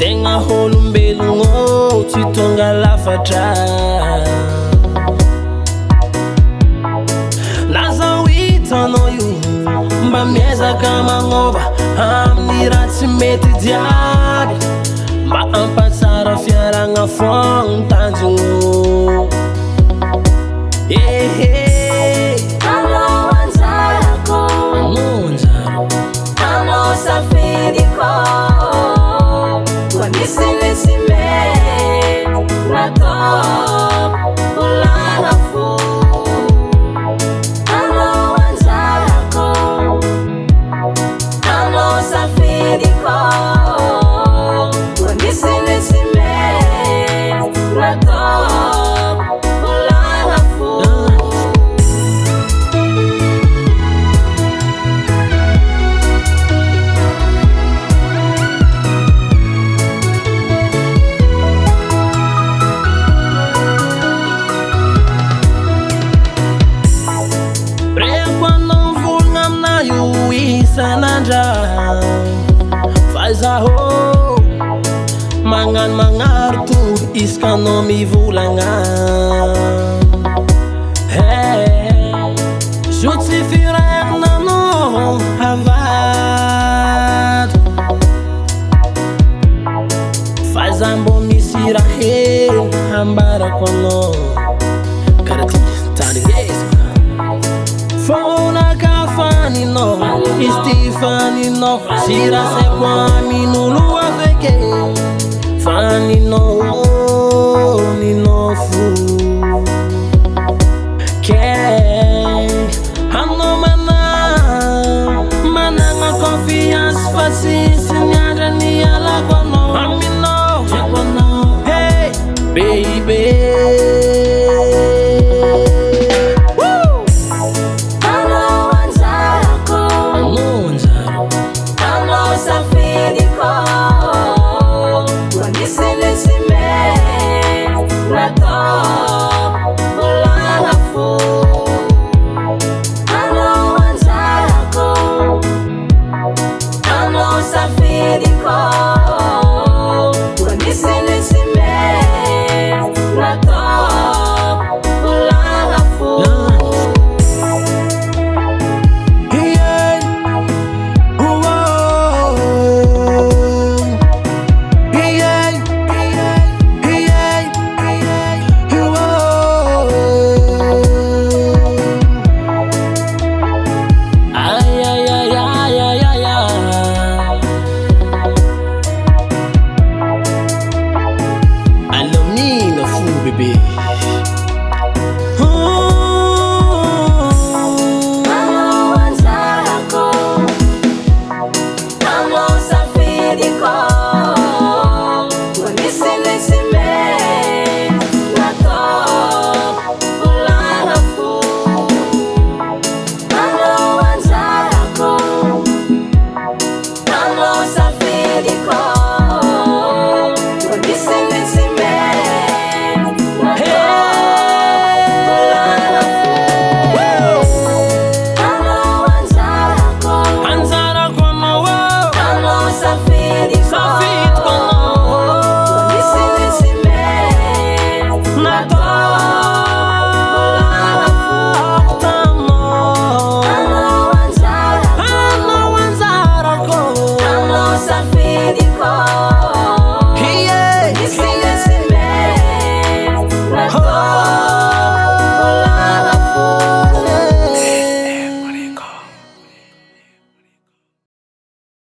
Tegna olombelogno tsy tonga lafatra. Lazaho hitanao io mba miezaka magnova amin'ny raha tsy mety jiaby, mba ampatsara fiaragna fogna tanjogno. Alô anjarako, alô safiriko, wanisilisi me nato ulana fu. Alô anjarako, alô safiriko, wanisilisi me nato ulana fu. Sanandra faz aho mangan mangarto iska no mivolagna. Justifiera no havado faz ambo misira hel ambara kono karati tadingues Fona kafani no, Stefani no, Sira se kwami nulu afeke, Fani no, ni no fu.